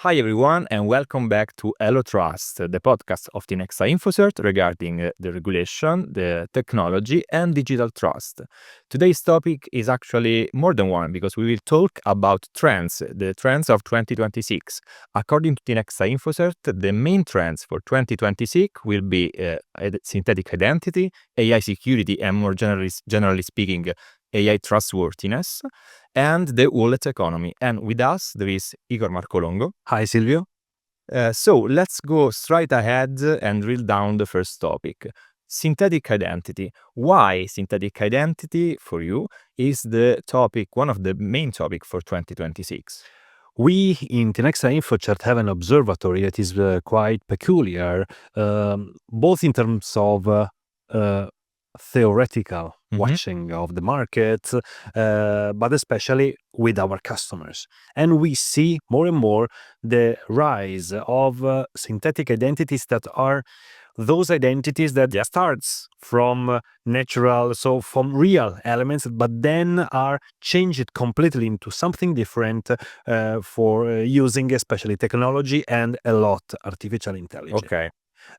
Hi everyone, and welcome back to Hello Trust, the podcast of Tinexta Infocert regarding the regulation, the technology, and digital trust. Today's topic is actually more than one because we will talk about trends, the trends of 2026. According to Tinexta Infocert, the main trends for 2026 will be synthetic identity, AI security, and more generally speaking, AI trustworthiness, and the wallet economy. And with us, there is Igor Marcolongo. Hi, Silvio. So let's go straight ahead and drill down the first topic. Synthetic identity. Why synthetic identity for you is the topic, one of the main topic for 2026? We in Tinexta Infocert have an observatory that is quite peculiar, both in terms of theoretical watching of the market, but especially with our customers. And we see more and more the rise of synthetic identities that are those identities that starts from natural, so from real elements, but then are changed completely into something different for using especially technology and a lot artificial intelligence. Okay.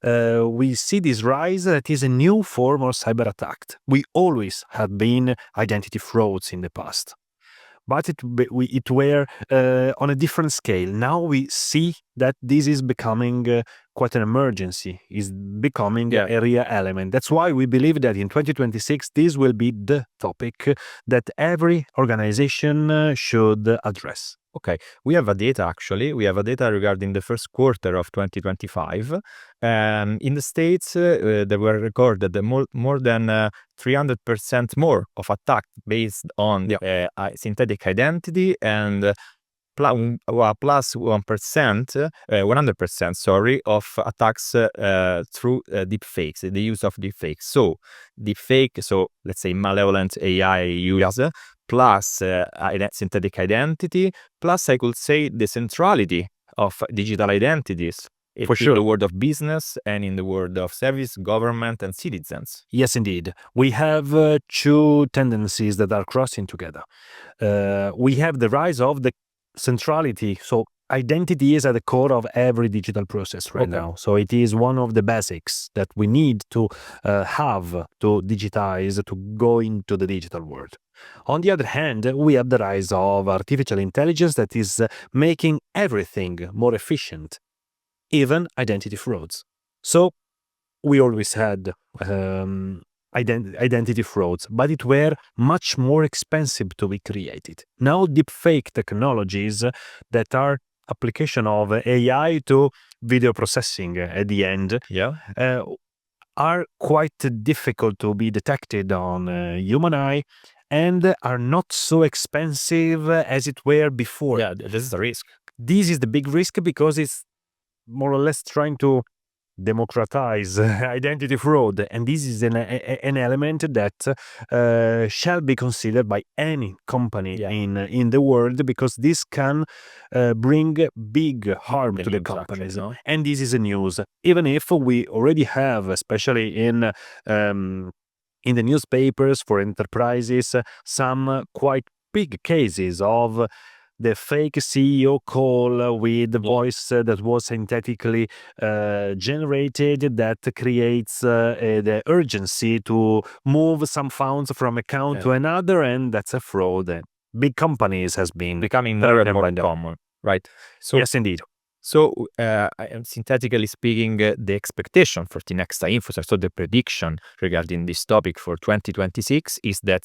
We see this rise that is a new form of cyber attack. We always had been identity frauds in the past, but it were on a different scale. Now we see that this is becoming quite an emergency, is becoming a real element. That's why we believe that in 2026 this will be the topic that every organization should address. Okay, we have a data actually. We have a data regarding the first quarter of 2025. In the States, there were recorded more than 300% more of attacks based on synthetic identity and plus 1%, 100%, sorry, of attacks through deepfakes, the use of deepfakes. So, deepfake, so let's say malevolent AI use, plus synthetic identity, plus I could say the centrality of digital identities. For sure. In the world of business and in the world of service, government, and citizens. Yes, indeed. We have two tendencies that are crossing together. We have the rise of the centrality. So identity is at the core of every digital process right now. So it is one of the basics that we need to have to digitize, to go into the digital world. On the other hand, we have the rise of artificial intelligence that is making everything more efficient, even identity frauds. So we always had identity frauds, but it were much more expensive to be created. Now deepfake technologies that are application of AI to video processing at the end are quite difficult to be detected on human eye and are not so expensive as it were before. Yeah, this is a risk. This is the big risk because it's more or less trying to democratize identity fraud, and this is an element that shall be considered by any company in the world, because this can bring big harm to the companies. And this is a news, even if we already have, especially in the newspapers for enterprises, some quite big cases of the fake CEO call with the voice that was synthetically generated, that creates the urgency to move some funds from account to another, and that's a fraud. And big companies has been becoming more and more common, right? So, yes, indeed. So, synthetically speaking, the expectation for Tinexta Infocert, so the prediction regarding this topic for 2026 is that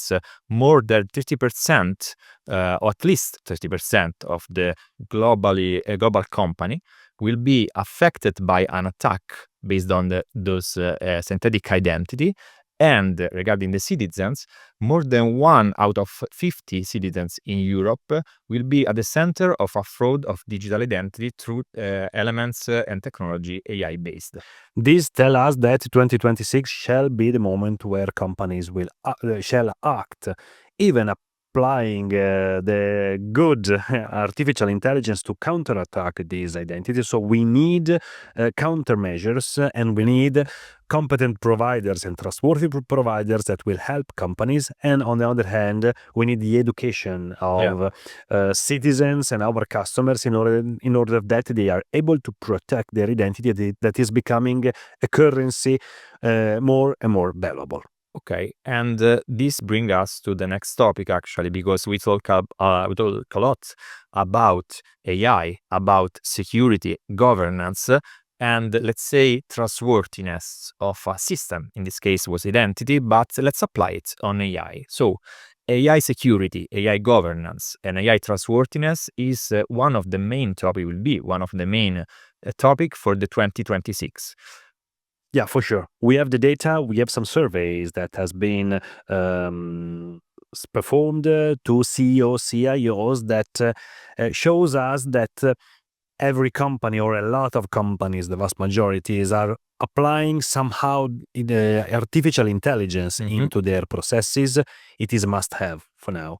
more than 30%, or at least 30% of the global company will be affected by an attack based on those synthetic identity. And regarding the citizens, more than 1 out of 50 citizens in Europe will be at the center of a fraud of digital identity through elements and technology AI-based. This tells us that 2026 shall be the moment where companies will shall act, even applying the good artificial intelligence to counterattack these identities. So we need countermeasures, and we need competent providers and trustworthy providers that will help companies. And on the other hand, we need the education of citizens and our customers in order that they are able to protect their identity that is becoming a currency more and more valuable. Okay, and this brings us to the next topic, actually, because we talk a lot about AI, about security, governance, and let's say trustworthiness of a system. In this case was identity, but let's apply it on AI. So AI security, AI governance, and AI trustworthiness is one of the main topic, will be one of the main topic for the 2026. Yeah, for sure. We have the data. We have some surveys that has been performed to CEOs, CIOs that shows us that every company, or a lot of companies, the vast majorities, are applying somehow the artificial intelligence into their processes. It is a must-have for now.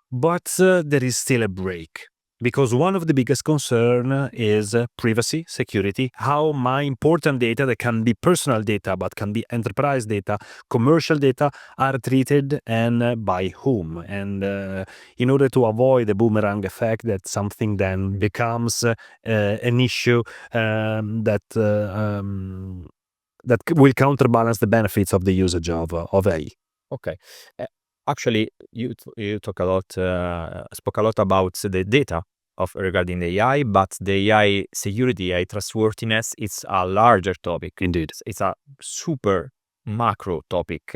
But there is still a break. Because one of the biggest concerns is privacy, security, how my important data that can be personal data, but can be enterprise data, commercial data, are treated, and by whom. And in order to avoid the boomerang effect, that something then becomes an issue that will counterbalance the benefits of the usage of AI. Okay. Actually, you spoke a lot about the data regarding the AI, but the AI security, AI trustworthiness, it's a larger topic. Indeed. It's a super macro topic,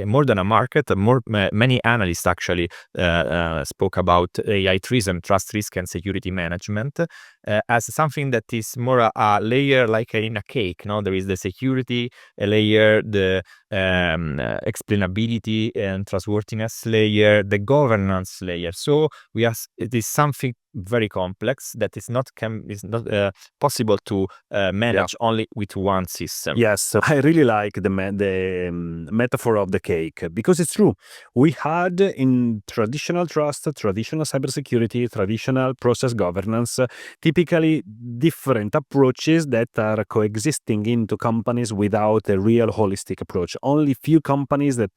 more than a market. Many analysts actually spoke about AI trust, risk, and security management as something that is more a layer, like in a cake. No, there is the security layer, the explainability and trustworthiness layer, the governance layer. So it is something very complex that is not possible to manage only with one system. Yes, I really like the metaphor of the cake, because it's true. We had in traditional trust, traditional cybersecurity, traditional process governance, typically different approaches that are coexisting into companies without a real holistic approach. Only few companies that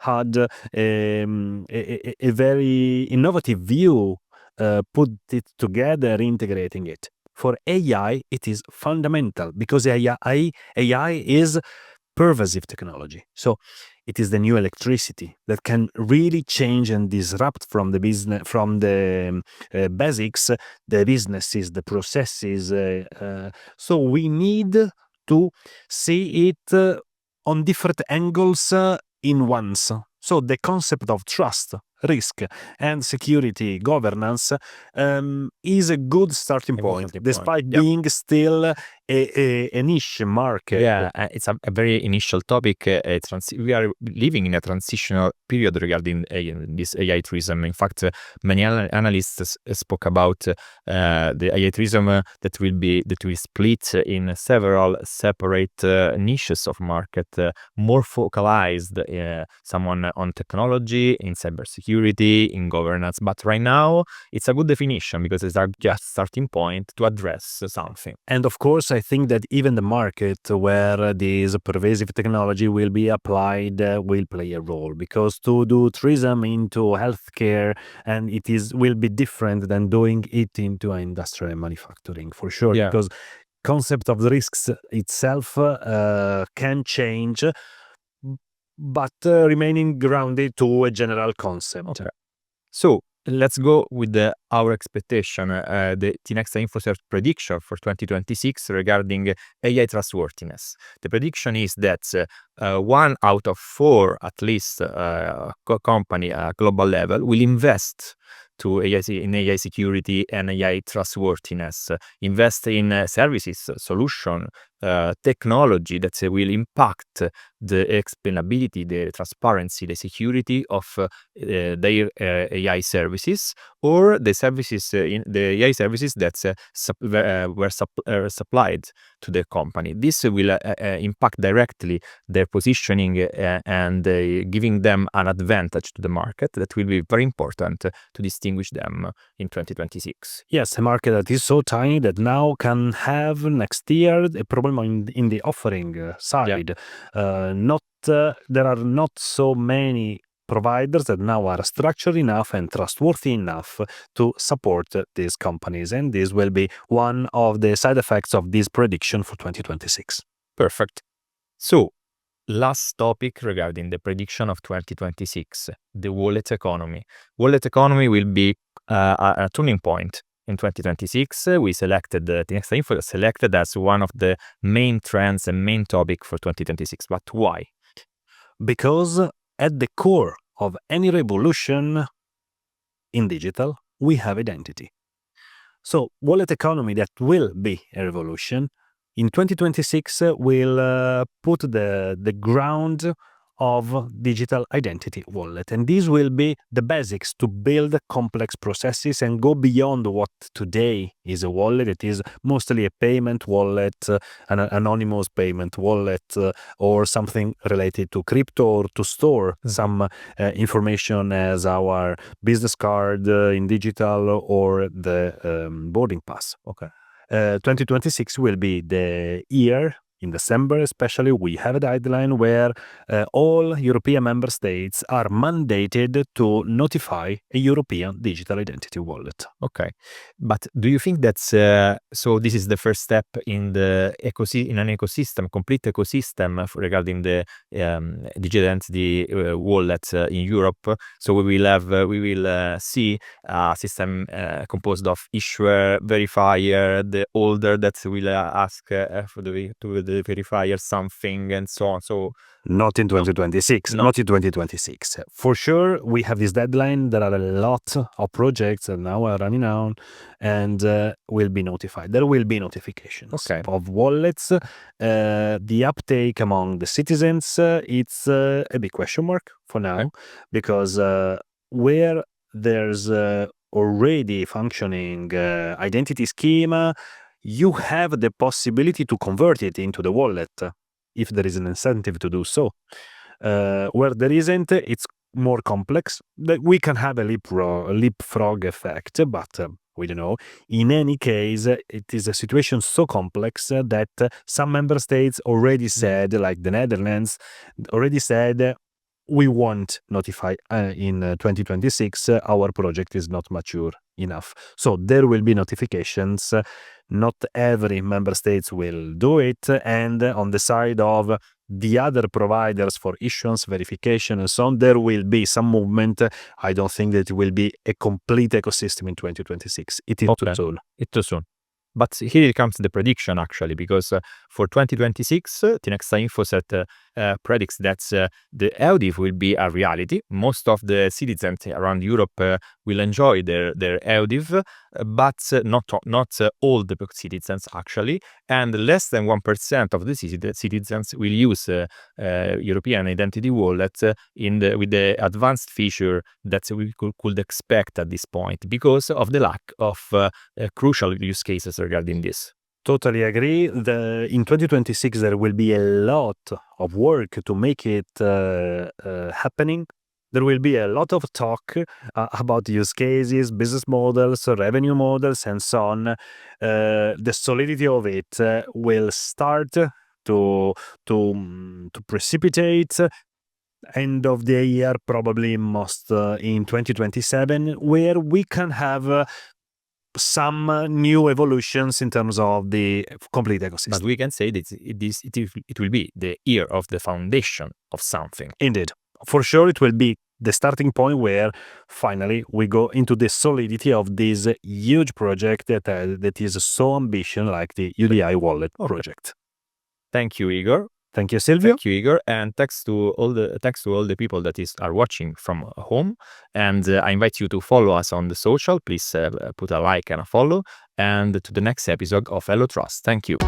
had a very innovative view put it together, integrating it. For AI, it is fundamental, because AI is pervasive technology. So it is the new electricity that can really change and disrupt from the business, from the basics, the businesses, the processes. So we need to see it on different angles in once. So the concept of trust, risk, and security governance is a good starting point, despite being still a niche market. Yeah, it's a very initial topic. We are living in a transitional period regarding this AI tourism. In fact, many analysts spoke about the AI tourism that will split in several separate niches of market, more focalized, someone on technology, in cybersecurity, in governance. But right now, it's a good definition, because it's our just starting point to address something. And of course, I think that even the market where this pervasive technology will be applied will play a role, because to do tourism into healthcare, and will be different than doing it into industrial manufacturing, for sure. Yeah. Because concept of the risks itself can change, but remaining grounded to a general concept. Okay. So let's go with our expectation, the Tinexta Infocert prediction for 2026 regarding AI trustworthiness. The prediction is that 1 out of 4, at least, company at global level will invest in AI security and AI trustworthiness, invest in services, solution, technology that will impact the explainability, the transparency, the security of their AI services, or the services in the AI services that were supplied to the company. This will impact directly their positioning and giving them an advantage to the market that will be very important to distinguish them in 2026. Yes, a market that is so tiny that now can have next year a problem in the offering side. There are not so many providers that now are structured enough and trustworthy enough to support these companies, and this will be one of the side effects of this prediction for 2026. Perfect. So, last topic regarding the prediction of 2026, the wallet economy. Wallet economy will be a turning point in 2026. We selected Tinexta Infocert selected as one of the main trends and main topic for 2026. But why? Because at the core of any revolution in digital, we have identity. So, wallet economy that will be a revolution in 2026 will put the ground of digital identity wallet, and these will be the basics to build complex processes and go beyond what today is a wallet. It is mostly a payment wallet, an anonymous payment wallet, or something related to crypto, or to store some information as our business card in digital, or the boarding pass. 2026 will be the year. In December especially, we have a deadline where all European member states are mandated to notify a European digital identity wallet. Okay, but do you think that's so? This is the first step in the in an ecosystem, complete ecosystem regarding the digital identity wallet in Europe. So we will see a system composed of issuer, verifier, the holder that will ask for the verifier something, and so on. So not in 2026. Not in 2026. For sure, we have this deadline. There are a lot of projects that now are running on and will be notified. There will be notifications of wallets. The uptake among the citizens, it's a big question mark for now, because where there's already functioning identity schema, you have the possibility to convert it into the wallet if there is an incentive to do so. Where there isn't, it's more complex. We can have a leapfrog effect, but we don't know. In any case, it is a situation so complex that some member states already said, like the Netherlands, already said, we won't notify in 2026. Our project is not mature enough. So there will be notifications. Not every member states will do it. And on the side of the other providers for issuance, verification, and so on, there will be some movement. I don't think that it will be a complete ecosystem in 2026. It is too soon. It's too soon. But here comes the prediction, actually, because for 2026, Tinexta Infocert predicts that the EUDIV will be a reality. Most of the citizens around Europe will enjoy their EUDIV, but not all the citizens, actually. And less than 1% of the citizens will use European Identity Wallet with the advanced feature that we could expect at this point, because of the lack of crucial use cases regarding this. Totally agree. In 2026, there will be a lot of work to make it happening. There will be a lot of talk about use cases, business models, revenue models, and so on. The solidity of it will start to precipitate. End of the year, probably most in 2027, where we can have some new evolutions in terms of the complete ecosystem. But we can say that it will be the year of the foundation of something. Indeed. For sure, it will be the starting point where finally we go into the solidity of this huge project that is so ambitious, like the UDI wallet project. Thank you, Igor. Thank you, Silvio. Thank you, Igor, and thanks to all the people that are watching from home. And I invite you to follow us on the social. Please put a like and a follow. And to the next episode of Hello Trust. Thank you.